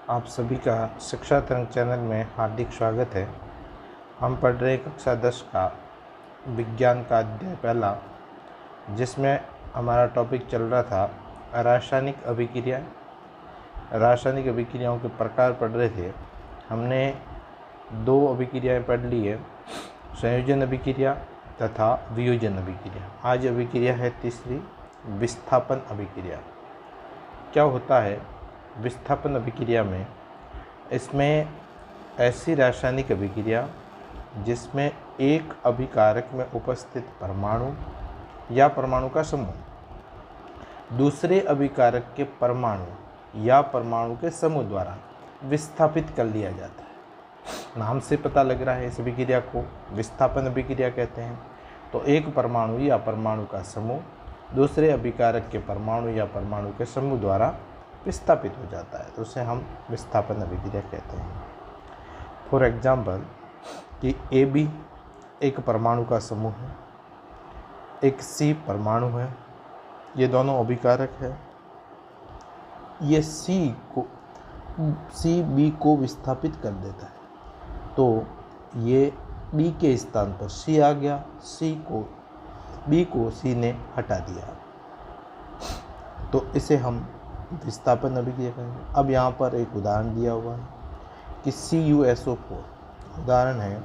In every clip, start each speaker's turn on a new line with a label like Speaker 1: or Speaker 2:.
Speaker 1: आप सभी का शिक्षा तरंग चैनल में हार्दिक स्वागत है। हम पढ़ रहे कक्षा 10 का विज्ञान का अध्याय पहला, जिसमें हमारा टॉपिक चल रहा था रासायनिक अभिक्रिया। रासायनिक अभिक्रियाओं के प्रकार पढ़ रहे थे। हमने 2 अभिक्रियाएं पढ़ ली है, संयोजन अभिक्रिया तथा वियोजन अभिक्रिया। आज अभिक्रिया है तीसरी, विस्थापन अभिक्रिया। क्या होता है विस्थापन अभिक्रिया में? इसमें ऐसी रासायनिक अभिक्रिया जिसमें एक अभिकारक में उपस्थित परमाणु या परमाणु का समूह दूसरे अभिकारक के परमाणु या परमाणु के समूह द्वारा विस्थापित कर लिया जाता है। नाम से पता लग रहा है इस अभिक्रिया को विस्थापन अभिक्रिया कहते हैं। तो एक परमाणु या परमाणु का समूह दूसरे अभिकारक के परमाणु या परमाणु के समूह द्वारा विस्थापित हो जाता है, तो उसे हम विस्थापन अभिक्रिया कहते हैं। फॉर एग्जाम्पल कि AB एक परमाणु का समूह है, एक C परमाणु है, ये दोनों अभिकारक है। ये C B को विस्थापित कर देता है, तो ये B के स्थान पर C आ गया, B को C ने हटा दिया, तो इसे हम विस्थापन अभिक्रिया कहेंगे। अब यहाँ पर एक उदाहरण दिया हुआ है कि CuSO4, उदाहरण है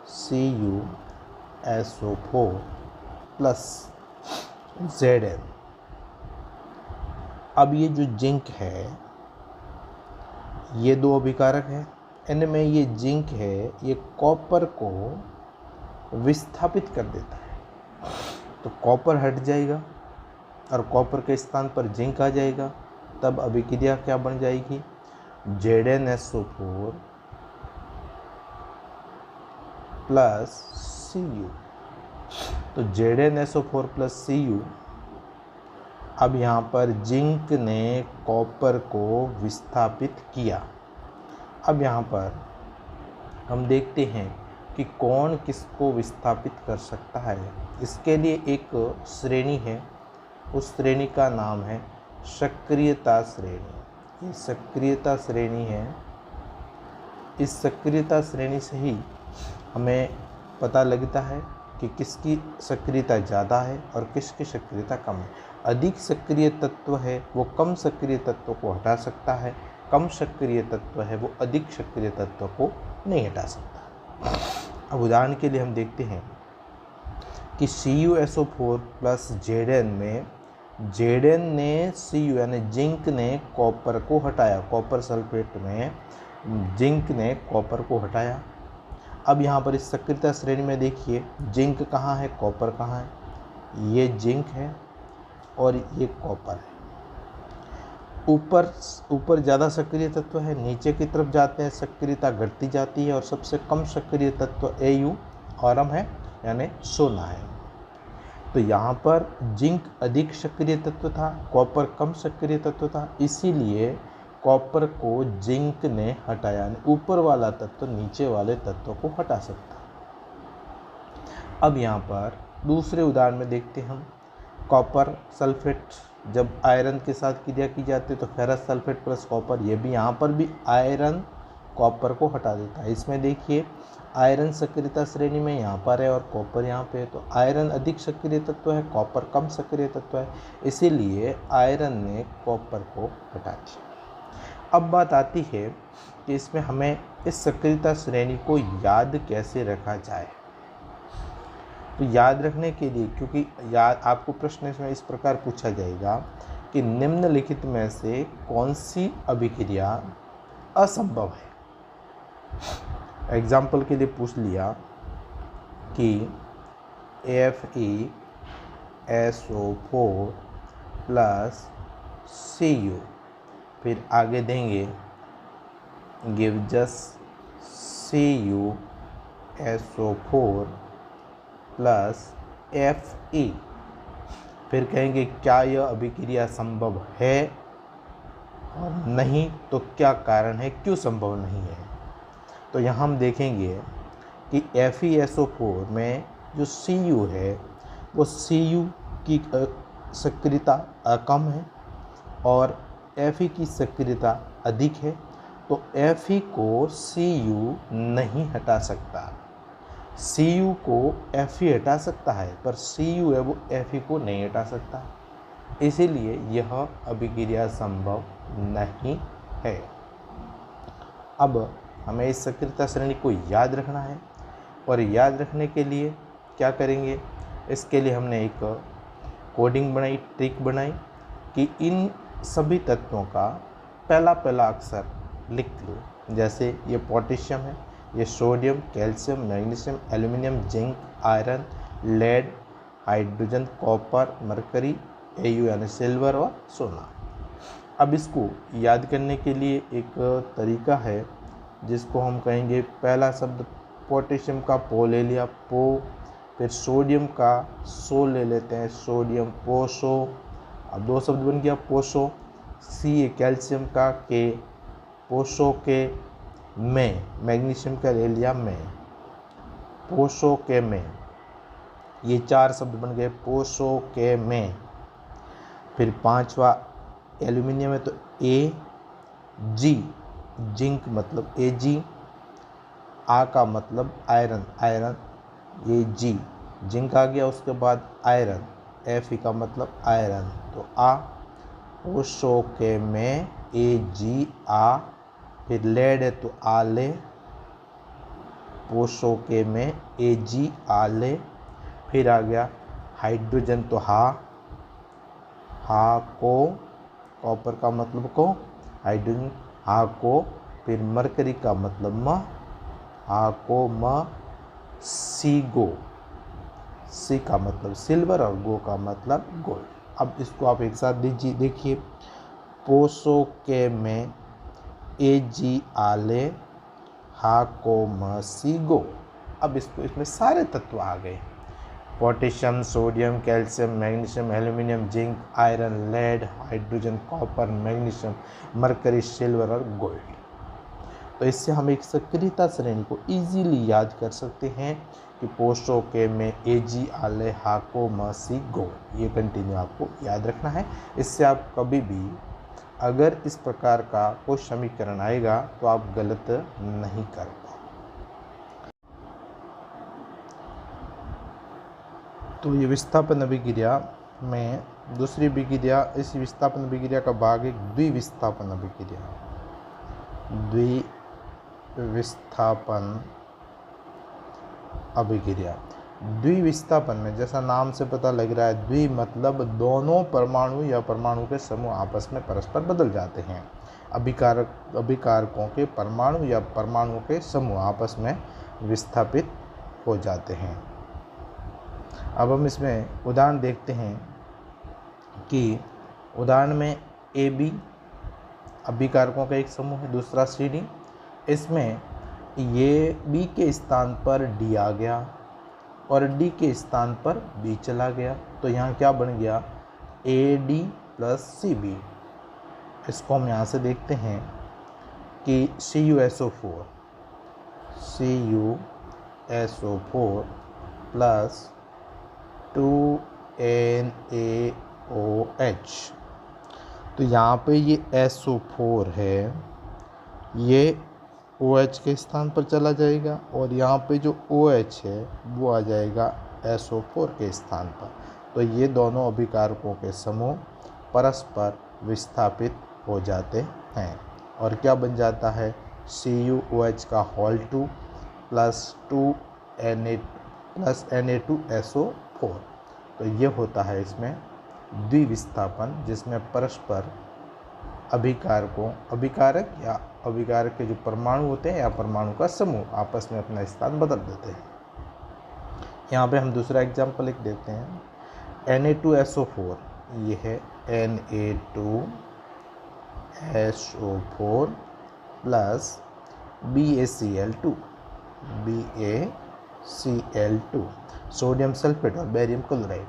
Speaker 1: CuSO4 प्लस Zn। अब ये जो जिंक है, ये 2 अभिकारक है, इनमें ये जिंक है, ये कॉपर को विस्थापित कर देता है, तो कॉपर हट जाएगा और कॉपर के स्थान पर जिंक आ जाएगा। तब अभिक्रिया क्या बन जाएगी? ZnSO4 plus Cu। तो ZnSO4 प्लस Cu। अब यहाँ पर जिंक ने कॉपर को विस्थापित किया। अब यहाँ पर हम देखते हैं कि कौन किसको विस्थापित कर सकता है। इसके लिए एक श्रेणी है, उस श्रेणी का नाम है सक्रियता श्रेणी। ये सक्रियता श्रेणी है। इस सक्रियता श्रेणी से ही हमें पता लगता है कि किसकी सक्रियता ज़्यादा है और किसकी सक्रियता कम है। अधिक सक्रिय तत्व है वो कम सक्रिय तत्व को हटा सकता है, कम सक्रिय तत्व है वो अधिक सक्रिय तत्व को नहीं हटा सकता। अब उदाहरण के लिए हम देखते हैं कि CuSO4 प्लस Zn में Zn ने Cu यानी जिंक ने कॉपर को हटाया, कॉपर सल्फेट में जिंक ने कॉपर को हटाया। अब यहाँ पर इस सक्रियता श्रेणी में देखिए, जिंक कहाँ है, कॉपर कहाँ है? ये जिंक है और ये कॉपर है। ऊपर ज़्यादा सक्रिय तत्व है, नीचे की तरफ जाते हैं सक्रियता घटती जाती है और सबसे कम सक्रिय तत्व Au ऑरम है यानी सोना है। तो यहाँ पर जिंक अधिक सक्रिय तत्व था, कॉपर कम सक्रिय तत्व था, इसीलिए कॉपर को जिंक ने हटाया। ऊपर वाला तत्व नीचे वाले तत्व को हटा सकता। अब यहाँ पर दूसरे उदाहरण में देखते हम, कॉपर सल्फेट जब आयरन के साथ क्रिया की जाती है तो फेरस सल्फेट प्लस कॉपर, ये भी यहाँ पर भी आयरन कॉपर को हटा देता है। इसमें देखिए आयरन सक्रियता श्रेणी में यहाँ पर है और कॉपर यहाँ पे है, तो आयरन अधिक सक्रिय तत्व है, कॉपर कम सक्रिय तत्व है, इसीलिए आयरन ने कॉपर को हटा दिया। अब बात आती है कि इसमें हमें इस सक्रियता श्रेणी को याद कैसे रखा जाए। तो याद रखने के लिए, क्योंकि आपको प्रश्न इसमें इस प्रकार पूछा जाएगा कि निम्नलिखित में से कौन सी अभिक्रिया असंभव है। एग्जाम्पल के लिए पूछ लिया कि FeSO4 प्लस Cu, फिर आगे देंगे गिव्स CuSO4 प्लस Fe, फिर कहेंगे क्या यह अभिक्रिया संभव है और नहीं तो क्या कारण है, क्यों संभव नहीं है। तो यहाँ हम देखेंगे कि FeSO4 में जो Cu है वो Cu की सक्रियता कम है और Fe की सक्रियता अधिक है, तो Fe को Cu नहीं हटा सकता। Cu को Fe हटा सकता है, पर Cu है वो Fe को नहीं हटा सकता, इसीलिए यह अभिक्रिया संभव नहीं है। अब हमें इस सक्रियता श्रेणी को याद रखना है, और याद रखने के लिए क्या करेंगे, इसके लिए हमने एक कोडिंग बनाई, ट्रिक बनाई कि इन सभी तत्वों का पहला पहला अक्षर लिख लो। जैसे ये पोटेशियम है, ये sodium, calcium, magnesium, aluminium, zinc, iron, lead, hydrogen, copper, mercury, Au यानी सिल्वर और सोना। अब इसको याद करने के लिए एक तरीका है जिसको हम कहेंगे, पहला शब्द पोटेशियम का पो ले लिया, पो, फिर सोडियम का सो ले लेते हैं, सोडियम पोसो। अब दो शब्द बन गया पोसो। सी कैल्शियम का के, पोसो के में, मैग्नीशियम का ले लिया में, पोसो के में। ये चार शब्द बन गए पोसो के में। फिर पांचवा एल्यूमिनियम है तो ए जी, जिंक मतलब ए जी, आ का मतलब आयरन, आयरन ये जी, जिंक आ गया। उसके बाद आयरन, एफ का मतलब आयरन, तो आ, पोसो के में ए जी आ। फिर लेड है तो आले, पोसो के में ए जी आले। फिर आ गया हाइड्रोजन तो हा को, कॉपर का मतलब को, हाइड्रोजन हा को। फिर मरकरी का मतलब म, हा को म, सी गो, सी का मतलब सिल्वर और गो का मतलब गोल्ड। अब इसको आप एक साथ दीजिए, देखिए पोसो के में ए जी आले, हा को म सी गो। अब इसको, इसमें सारे तत्व आ गए, potassium, sodium, calcium, magnesium, aluminium, zinc, iron, lead, hydrogen, copper, magnesium, mercury, silver और गोल्ड। तो इससे हम एक सक्रियता श्रेणी को इजीली याद कर सकते हैं कि पोसो के में ए जी आले, हाको म सी गो। ये कंटिन्यू आपको याद रखना है। इससे आप कभी भी अगर इस प्रकार का कोई समीकरण आएगा तो आप गलत नहीं कर पाओ। तो ये विस्थापन अभिक्रिया में दूसरी अभिक्रिया, इस विस्थापन अभिक्रिया का भाग एक द्विविस्थापन अभिक्रिया। द्विविस्थापन अभिक्रिया, द्विविस्थापन में जैसा नाम से पता लग रहा है, द्वि मतलब दोनों परमाणु या परमाणु के समूह आपस में परस्पर बदल जाते हैं। अभिकारकों के परमाणु या परमाणुओं के समूह आपस में विस्थापित हो जाते हैं। अब हम इसमें उदाहरण देखते हैं कि उदाहरण में ए बी अभिकारकों का एक समूह है, दूसरा सी डी। इसमें ये बी के स्थान पर डी आ गया और डी के स्थान पर बी चला गया, तो यहाँ क्या बन गया, A D plus C B. इसको हम यहाँ से देखते हैं कि CuSO4 प्लस 2NaOH। तो यहाँ पे ये SO4 है, ये OH के स्थान पर चला जाएगा और यहाँ पे जो OH है वो आ जाएगा SO4 के स्थान पर। तो ये दोनों अभिकारकों के समूह परस्पर विस्थापित हो जाते हैं और क्या बन जाता है, CuOH का होल 2 प्लस 2Na2SO4। तो ये होता है इसमें द्विविस्थापन, जिसमें परस्पर अभिकारक या अभिकारक के जो परमाणु होते हैं या परमाणु का समूह आपस में अपना स्थान बदल देते हैं। यहाँ पे हम दूसरा एग्जाम्पल लिख देते हैं, Na2SO4, ये है Na2SO4 plus BaCl2 sodium sulphate और बेरियम क्लोराइड।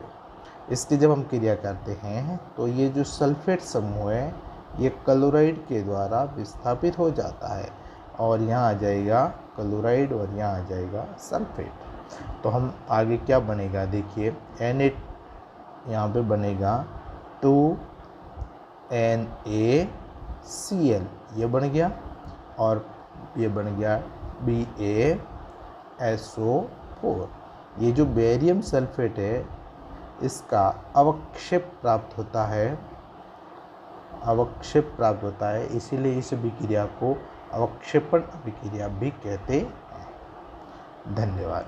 Speaker 1: इसकी जब हम क्रिया करते हैं तो ये जो सल्फेट समूह है ये क्लोराइड के द्वारा विस्थापित हो जाता है और यहाँ आ जाएगा क्लोराइड और यहाँ आ जाएगा सल्फेट। तो हम आगे क्या बनेगा, देखिए Na यहाँ पे बनेगा 2NaCl, ये बन गया, और ये बन गया BaSO4। ये जो बेरियम सल्फेट है इसका अवक्षेप प्राप्त होता है, इसीलिए इस अभिक्रिया को अवक्षेपण अभिक्रिया भी कहते हैं। धन्यवाद।